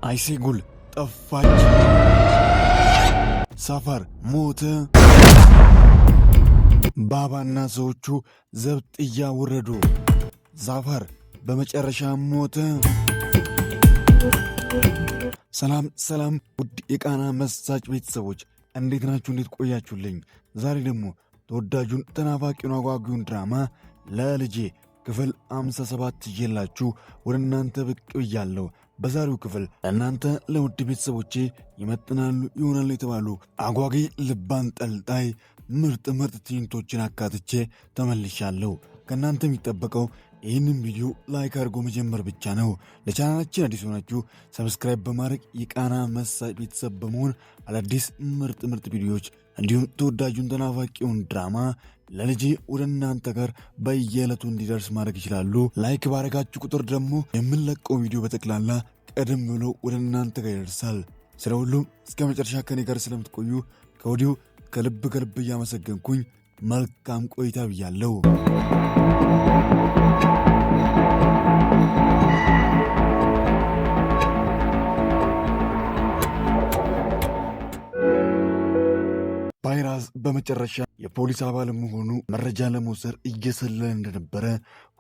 አይሴጉል ጠፋች። ሰፈር ሞተ። ባባና ሰዎቹ ዘብጥ እያወረዱ ዛፈር በመጨረሻ ሞተ። ሰላም ውድ የቃና መሳጭ ቤተሰቦች እንዴት ናችሁ? እንዴት ቆያችሁልኝ? ዛሬ ደግሞ ተወዳጁን ተናፋቂውን አጓጊውን ድራማ ለልጄ ክፍል 57 ይዤላችሁ ወደ እናንተ ብቅ ብያለሁ። በዛሬው ክፍል እናንተ ለውድ ቤተሰቦቼ ይመጥናሉ ይሆናሉ የተባሉ አጓጊ ልብ አንጠልጣይ ምርጥ ትዕይንቶችን አካትቼ ተመልሻለሁ። ከእናንተ የሚጠበቀው ይህንን ቪዲዮ ላይክ አድርጎ መጀመር ብቻ ነው። ለቻናላችን አዲስ ሆናችሁ ሰብስክራይብ በማድረግ የቃና መሳጭ ቤተሰብ በመሆን አዳዲስ ምርጥ ቪዲዮዎች እንዲሁም ተወዳጁን ተናፋቂውን ድራማ ለልጄ ወደ እናንተ ጋር በየዕለቱ እንዲደርስ ማድረግ ይችላሉ። ላይክ ባረጋችሁ ቁጥር ደግሞ የምንለቀው ቪዲዮ በጠቅላላ ቀደም ብሎ ወደ እናንተ ጋር ይደርሳል። ስለ ሁሉም እስከ መጨረሻ ከኔ ጋር ስለምትቆዩ ከወዲሁ ከልብ እያመሰገንኩኝ መልካም ቆይታ ብያለሁ። ፓይራዝ በመጨረሻ የፖሊስ አባል መሆኑ መረጃ ለመውሰድ እየሰለለ እንደነበረ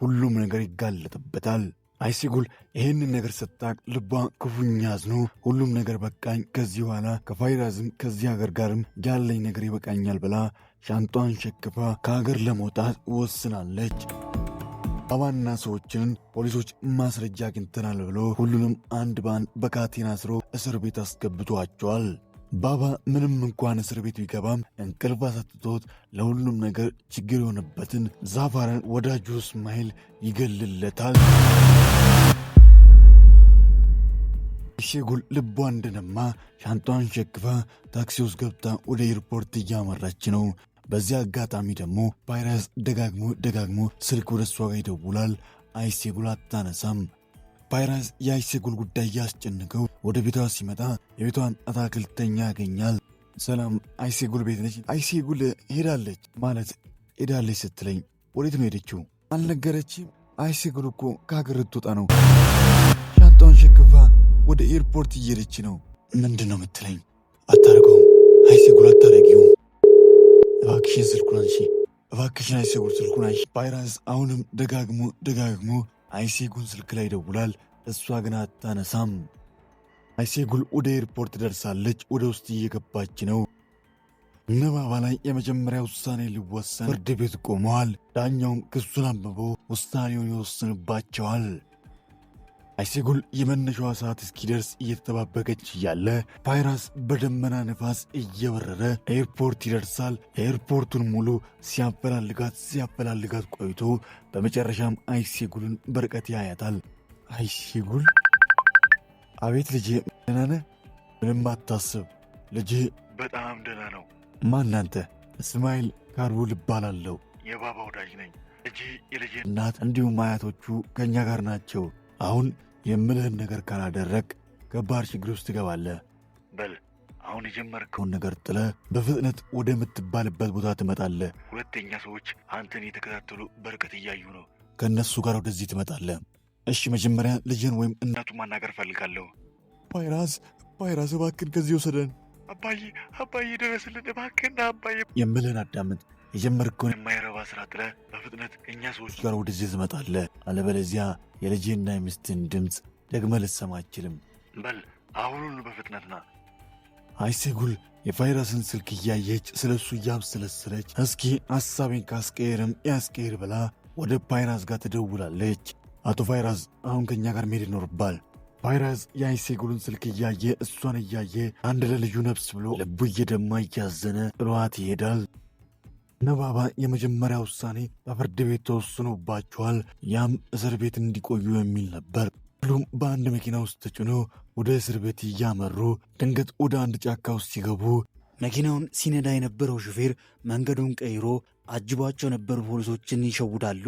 ሁሉም ነገር ይጋለጥበታል። አይሴጉል ይህንን ነገር ስታቅ ልቧ ክፉኛ አዝኖ ሁሉም ነገር በቃኝ፣ ከዚህ በኋላ ከፓይራዝም ከዚህ ሀገር ጋርም ያለኝ ነገር ይበቃኛል ብላ ሻንጧን ሸክፋ ከሀገር ለመውጣት ወስናለች። ባባና ሰዎችን ፖሊሶች ማስረጃ አግኝተናል ብሎ ሁሉንም አንድ በአንድ በካቴና አስሮ እስር ቤት አስገብቷቸዋል። ባባ ምንም እንኳን እስር ቤት ቢገባም እንቅልፍ አሳጥቶት ለሁሉም ነገር ችግር የሆነበትን ዛፋርን ወዳጁ እስማኤል ይገልለታል። አይሴጉል ልቧ እንደነማ ሻንጧን ሸክፋ ታክሲ ውስጥ ገብታ ወደ ኤርፖርት እያመራች ነው። በዚህ አጋጣሚ ደግሞ ፓይራዝ ደጋግሞ ስልክ ወደ እሷ ጋር ይደውላል። አይሴጉል አታነሳም። ፓይራዝ የአይሴጉል ጉዳይ ያስጨንቀው ወደ ቤቷ ሲመጣ የቤቷን አታክልተኛ ያገኛል። ሰላም አይሴጉል ቤት ነች? አይሴጉል ሄዳለች ስትለኝ ወዴት ነው ሄደችው? አልነገረችም? አይሴጉል እኮ ከሀገር ልትወጣ ነው። ሻንጣውን ሸክፋ ወደ ኤርፖርት እየሄደች ነው። ምንድን ነው የምትለኝ? አታረገውም አይሴጉል፣ አታረጊውም። እባክሽን ስልኩን አንሺ፣ እባክሽን አይሴጉል ስልኩን አንሺ። ፓይራዝ አሁንም ደጋግሞ አይሴጉል ስልክ ላይ ይደውላል። እሷ ግን አታነሳም። አይሴጉል ወደ ኤርፖርት ደርሳለች። ወደ ውስጥ እየገባች ነው። እነ ባባ ላይ የመጀመሪያ ውሳኔ ሊወሰን ፍርድ ቤት ቆመዋል። ዳኛውም ክሱን አንብቦ ውሳኔውን ይወስንባቸዋል። አይሴጉል የመነሻዋ ሰዓት እስኪደርስ እየተጠባበቀች እያለ ፓይራዝ በደመና ነፋስ እየበረረ ኤርፖርት ይደርሳል። ኤርፖርቱን ሙሉ ሲያፈላልጋት ቆይቶ በመጨረሻም አይሴጉልን በርቀት ያያታል። አይሴጉል፣ አቤት ልጄ፣ ደህና ነህ? ምንም አታስብ ልጄ፣ በጣም ደህና ነው። ማን አንተ? እስማኤል ካርቡል እባላለሁ። የባባ ወዳጅ ነኝ። የልጄ እናት እንዲሁም አያቶቹ ከእኛ ጋር ናቸው። አሁን የምልህን ነገር ካላደረግ ከባድ ችግር ውስጥ ትገባለህ። በል አሁን የጀመርከውን ነገር ጥለህ በፍጥነት ወደምትባልበት ቦታ ትመጣለህ። ሁለተኛ ሰዎች አንተን የተከታተሉ በርቀት እያዩ ነው። ከእነሱ ጋር ወደዚህ ትመጣለህ። እሺ፣ መጀመሪያ ልጅን ወይም እናቱን ማናገር ፈልጋለሁ። ፓይራዝ እባክን ከዚህ ወሰደን። አባዬ ደረስልን እባክና አባዬ። የምልህን አዳምጥ። የጀመርከውን የማይረባ ስራ ጥለህ በፍጥነት ከእኛ ሰዎች ጋር ወደዚህ ትመጣለህ። አለበለዚያ የልጅና የሚስትን ድምፅ ደግመህ ልትሰማ አትችልም። በል አሁኑን በፍጥነት ና። አይሴጉል የፓይራዝን ስልክ እያየች ስለ እሱ እያብሰለሰለች እስኪ ሐሳቤን ካስቀየርም ያስቀየር ብላ ወደ ፓይራዝ ጋር ትደውላለች። አቶ ፓይራዝ አሁን ከእኛ ጋር መሄድ ይኖርባል። ፓይራዝ የአይሴጉልን ስልክ እያየ እሷን እያየ አንድ ለልጁ ነፍስ ብሎ ልቡ እየደማ እያዘነ ጥሏት ይሄዳል። ነባባ የመጀመሪያ ውሳኔ በፍርድ ቤት ተወስኖባቸዋል። ያም እስር ቤት እንዲቆዩ የሚል ነበር። ሁሉም በአንድ መኪና ውስጥ ተጭኖ ወደ እስር ቤት እያመሩ ድንገት ወደ አንድ ጫካ ውስጥ ሲገቡ መኪናውን ሲነዳ የነበረው ሹፌር መንገዱን ቀይሮ አጅቧቸው የነበሩ ፖሊሶችን ይሸውዳሉ።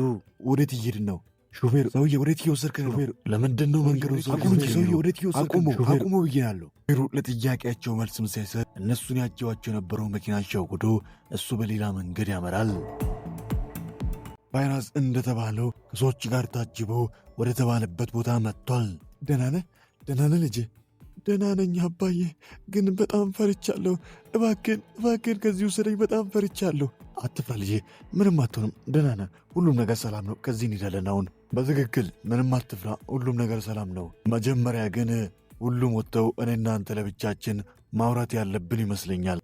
ወዴት እየሄድን ነው? ሹፌር ሰውዬ ወዴት እየወሰድክ ነው? ሹፌር ለምንድን ነው መንገዱ? ሰውዬ ወዴት እየወሰድክ ነው? አቁሙ ብዬሃለሁ። ሹፌሩ ለጥያቄያቸው መልስም ሳይሰጥ እነሱን ያጀዋቸው የነበረው መኪና ሸውዶ እሱ በሌላ መንገድ ያመራል። ፓይራዝ እንደተባለው ከሰዎች ጋር ታጅበው ወደ ተባለበት ቦታ መጥቷል። ደህና ነህ ልጄ? ደህና ነኝ አባዬ፣ ግን በጣም ፈርቻለሁ። እባክህን ከዚህ ውሰደኝ፣ በጣም ፈርቻለሁ። አትፍራ ልጄ፣ ምንም አትሆንም፣ ደህና ነህ። ሁሉም ነገር ሰላም ነው። ከዚህ እንሄዳለን አሁን። በትክክል ምንም አትፍራ፣ ሁሉም ነገር ሰላም ነው። መጀመሪያ ግን ሁሉም ወጥተው እኔና አንተ ለብቻችን ማውራት ያለብን ይመስለኛል።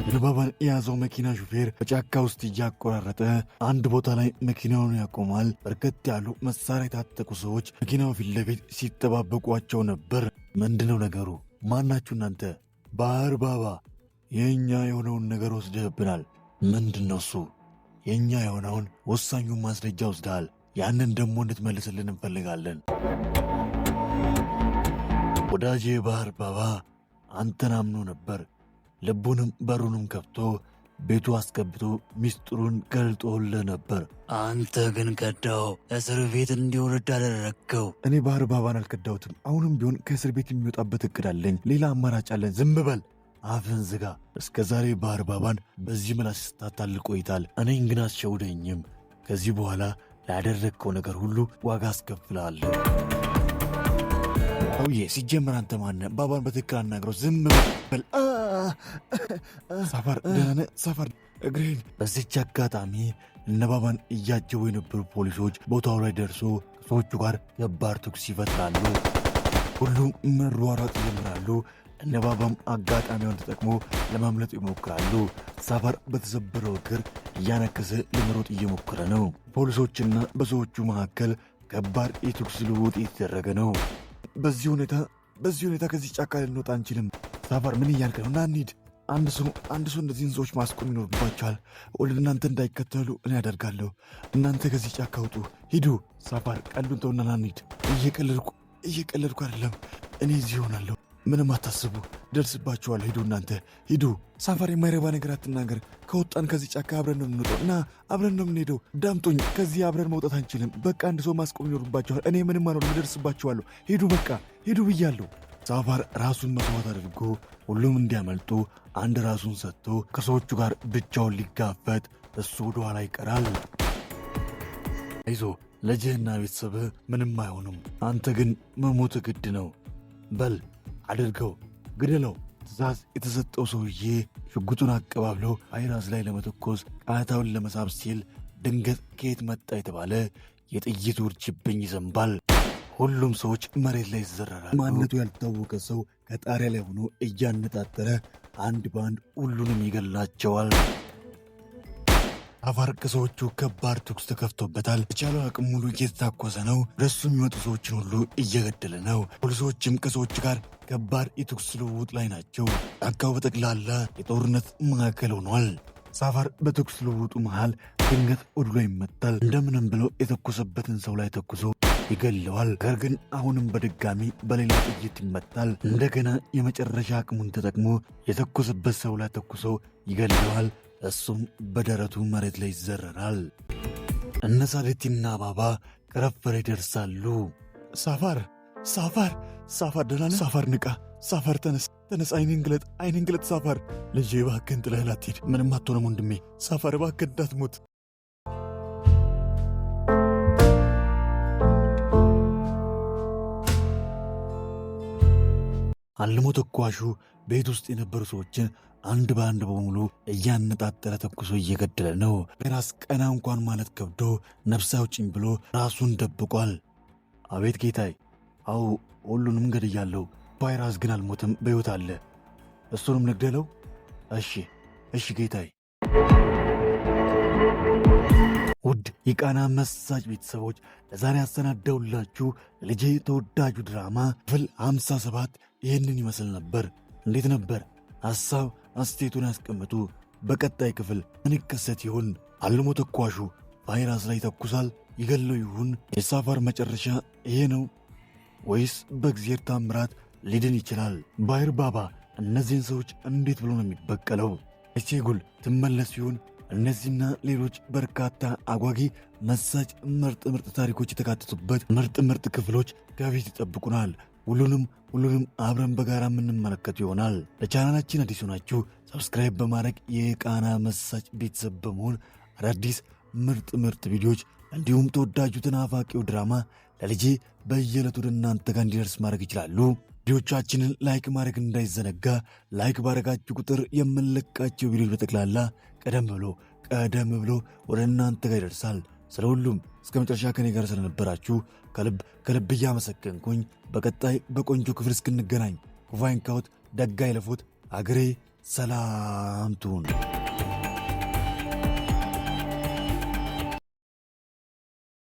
ልባባን የያዘው መኪና ሹፌር በጫካ ውስጥ እያቆራረጠ አንድ ቦታ ላይ መኪናውን ያቆማል። በርከት ያሉ መሳሪያ የታጠቁ ሰዎች መኪናው ፊት ለፊት ሲጠባበቋቸው ነበር። ምንድነው ነገሩ? ማናችሁ እናንተ? ባህር ባባ፣ የእኛ የሆነውን ነገር ወስደህብናል። ምንድነው እሱ? የእኛ የሆነውን ወሳኙን ማስረጃ ወስደሃል። ያንን ደግሞ እንድትመልስልን እንፈልጋለን። ወዳጄ ባህር ባባ አንተን አምኖ ነበር። ልቡንም በሩንም ከፍቶ ቤቱ አስገብቶ ሚስጥሩን ገልጦልህ ነበር። አንተ ግን ከዳው፣ እስር ቤት እንዲወርድ አደረግከው። እኔ ባህር ባባን አልከዳሁትም። አሁንም ቢሆን ከእስር ቤት የሚወጣበት እቅድ አለኝ። ሌላ አማራጭ አለን። ዝም በል፣ አፍን ዝጋ። እስከ ዛሬ ባህር ባባን በዚህ ምላስ ስታታልል ቆይታል። እኔን ግን አስሸውደኝም። ከዚህ በኋላ ላደረግከው ነገር ሁሉ ዋጋ አስከፍልሃለሁ። ሰውዬ ሲጀምር አንተ ማነህ? ባባን በትክክል አናግረው። ዝም በል። ሳፋር ደህና ነህ? ሳፋር እግሬን። በዚች አጋጣሚ እነ ባባን እያጀቡ የነበሩ ፖሊሶች ቦታው ላይ ደርሶ ከሰዎቹ ጋር ከባድ ተኩስ ይፈጥራሉ። ሁሉም መሯሯጥ ይጀምራሉ። እነ ባባም አጋጣሚውን ተጠቅሞ ለማምለጥ ይሞክራሉ። ሳፋር በተሰበረው እግር እያነከሰ ለመሮጥ እየሞከረ ነው። ፖሊሶችና በሰዎቹ መካከል ከባድ የተኩስ ልውውጥ እየተደረገ ነው። በዚህ ሁኔታ ከዚህ ጫካ ልንወጣ አንችልም። ሳፋር ምን እያልክ ነው? ና እንሂድ። አንድ ሰው እነዚህን ሰዎች ማስቆም ይኖርባቸዋል። ወደ እናንተ እንዳይከተሉ እኔ ያደርጋለሁ። እናንተ ከዚህ ጫካ ውጡ፣ ሂዱ። ሳፋር ቀሉን ተውና ና እንሂድ። እየቀለድኩ አይደለም። እኔ እዚህ ይሆናለሁ። ምንም አታስቡ፣ ደርስባችኋል። ሂዱ፣ እናንተ ሂዱ። ሳፋር የማይረባ ነገር አትናገር። ከወጣን ከዚህ ጫካ አብረን ነው የምንወጣው እና አብረን ነው የምንሄደው። ዳምጦኝ፣ ከዚህ አብረን መውጣት አንችልም። በቃ አንድ ሰው ማስቆም ይኖርባችኋል። እኔ ምንም አልሆንም፣ እደርስባችኋለሁ። ሂዱ፣ በቃ ሂዱ ብያለሁ። ሳፋር ራሱን መስዋዕት አድርጎ ሁሉም እንዲያመልጡ አንድ ራሱን ሰጥቶ ከሰዎቹ ጋር ብቻውን ሊጋፈጥ እሱ ወደ ኋላ ይቀራል። አይዞ፣ ልጅህና ቤተሰብህ ምንም አይሆኑም። አንተ ግን መሞት ግድ ነው። በል አድርገው፣ ግደለው። ትእዛዝ የተሰጠው ሰውዬ ሽጉጡን አቀባብሎ ፋይራዝ ላይ ለመተኮስ ቃታውን ለመሳብ ሲል ድንገት ከየት መጣ የተባለ የጥይት ውርጅብኝ ይዘንባል። ሁሉም ሰዎች መሬት ላይ ይዘረራል። ማንነቱ ያልታወቀ ሰው ከጣሪያ ላይ ሆኖ እያነጣጠረ አንድ በአንድ ሁሉንም ይገላቸዋል። ሳፋር ከሰዎቹ ከባድ ተኩስ ተከፍቶበታል። የቻለው አቅም ሙሉ እየተታኮሰ ነው። ወደሱ የሚመጡ ሰዎችን ሁሉ እየገደለ ነው። ፖሊሶችም ከሰዎች ጋር ከባድ የተኩስ ልውውጥ ላይ ናቸው። ጫካው በጠቅላላ የጦርነት ማዕከል ሆኗል። ሳፋር በተኩስ ልውውጡ መሃል ድንገት ወድሎ ይመታል። እንደምንም ብሎ የተኮሰበትን ሰው ላይ ተኩሶ ይገለዋል። ነገር ግን አሁንም በድጋሚ በሌላ ጥይት ይመታል። እንደገና የመጨረሻ አቅሙን ተጠቅሞ የተኮሰበት ሰው ላይ ተኩሶ ይገለዋል። እሱም በደረቱ መሬት ላይ ይዘረራል። እነ ሳዴቲና ባባ ከረፈረ ይደርሳሉ። ሳፋር ደህና ነህ? ሳፋር ንቃ። ሳፋር ተነስ፣ አይኔን ግለጥ። ሳፋር ልጄ እባክህን ጥለህ አትሂድ። ምንም አትሆንም ወንድሜ። ሳፋር እባክህ እንዳትሞት። አልሞ ተኳሹ ቤት ውስጥ የነበሩ ሰዎችን አንድ በአንድ በሙሉ እያነጣጠረ ተኩሶ እየገደለ ነው። ራስ ቀና እንኳን ማለት ከብዶ ነፍስ አውጭኝ ብሎ ራሱን ደብቋል። አቤት ጌታዬ፣ አዎ ሁሉንም ገድያለሁ። ፋይራዝ ግን አልሞትም፣ በሕይወት አለ። እሱንም ንግደለው? እሺ ጌታዬ። ውድ የቃና መሳጭ ቤተሰቦች ለዛሬ ያሰናዳውላችሁ ልጄ ተወዳጁ ድራማ ክፍል 57 ይህንን ይመስል ነበር። እንዴት ነበር? ሐሳብ አስተያየቱን ያስቀምጡ። በቀጣይ ክፍል ምን ይከሰት ይሆን? አልሞ ተኳሹ ፋይራዝ ላይ ተኩሳል? ይገለው ይሁን? የሳፋር መጨረሻ ይሄ ነው ወይስ በእግዚአብሔር ታምራት ሊድን ይችላል? ባህር ባባ እነዚህን ሰዎች እንዴት ብሎ ነው የሚበቀለው? እቼጉል ትመለስ ይሆን? እነዚህና ሌሎች በርካታ አጓጊ መሳጭ ምርጥ ታሪኮች የተካተቱበት ምርጥ ክፍሎች ከፊት ይጠብቁናል። ሁሉንም አብረን በጋራ የምንመለከቱ ይሆናል። ለቻናላችን አዲስ ሆናችሁ ሰብስክራይብ በማድረግ የቃና መሳጭ ቤተሰብ በመሆን አዳዲስ ምርጥ ቪዲዮዎች እንዲሁም ተወዳጁ ተናፋቂው ድራማ ለልጄ በየዕለቱ ወደ እናንተ ጋር እንዲደርስ ማድረግ ይችላሉ። ቪዲዮቻችንን ላይክ ማድረግ እንዳይዘነጋ። ላይክ ባደረጋችሁ ቁጥር የምንለቃቸው ቪዲዮች በጠቅላላ ቀደም ብሎ ወደ እናንተ ጋር ይደርሳል። ስለ ሁሉም እስከ መጨረሻ ከኔ ጋር ስለነበራችሁ ከልብ እያመሰገንኩኝ በቀጣይ በቆንጆ ክፍል እስክንገናኝ ክፉ አይንካዎት፣ ደግ አይለፎት። አገሬ ሰላም ትሁን።